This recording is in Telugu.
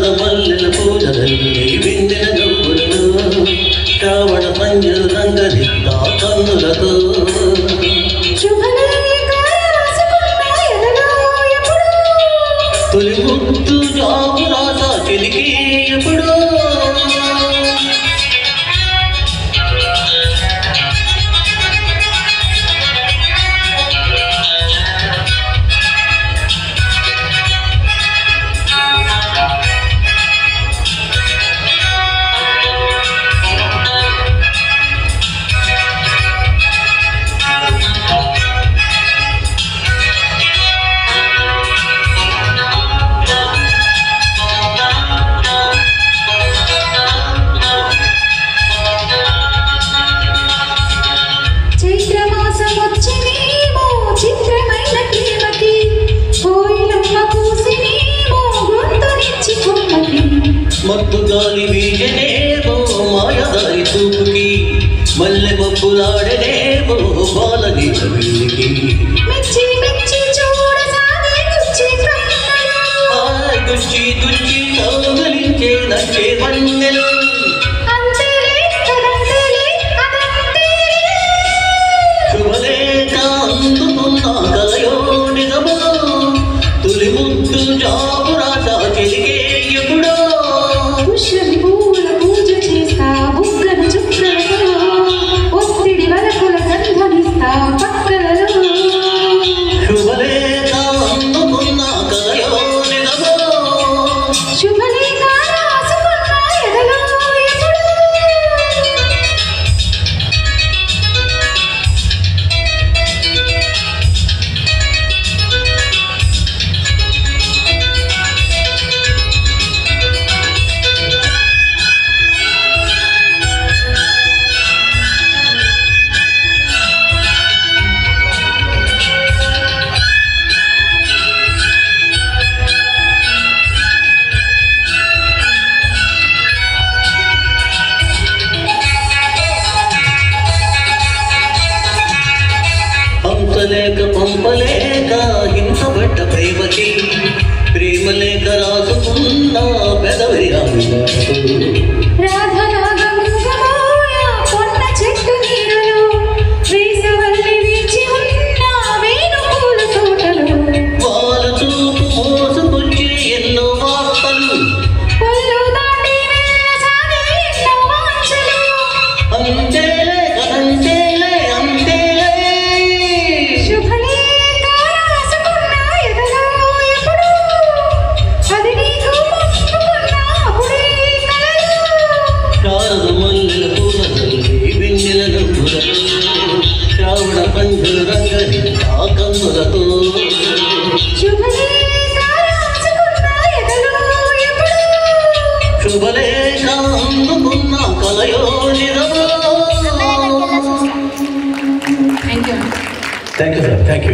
శారద మల్లెల పూజలన్నీ విందిన గౌరను శ్రావణ సంజలు రంగదిత్తా కన్నులతో తొలి ముద్దు జాబు రాసా చెలికి ఎప్పుడు మబ్బు గాలి వీజనేమో మాయదారి చూపుకి మల్లె మబ్బులాడనేమో బాలగీత వీడికి గుచ్చి గుచ్చి కౌగలించే నచ్చే వన్నెలు శుభలేఖ అందుకున్న కలయో నిజమో తొలి ముద్దు జాబు రాసా చెలిగే ఎప్పుడో పూల పూజ చేస్తా బుగ్గన చుక్కలతో ఒత్తిడి వరకుల గంధమిస్తా పక్కలలో శుభలేఖ అందుకున్న కలయో నిజమో శుభలేఖ రాసుకున్న ఎదలో ఎప్పుడు పంపలేక పంపలేక హింసపడ్డ ప్రేమకి ప్రేమ లేక రాసుకున్న పెదవి వాళ్ళ చూపు మోసుకొచ్చి ఎన్నో వార్తలు అంతేలే కదంతేలే అంతేలే శారద మల్లెల పూలతల్లి వెన్నెల నవ్వులలో శ్రావణ పంజల రంగదిత్తా కన్నులతో శుభలేఖ అందుకున్న కలయో నిజమో. Thank you sir, thank you.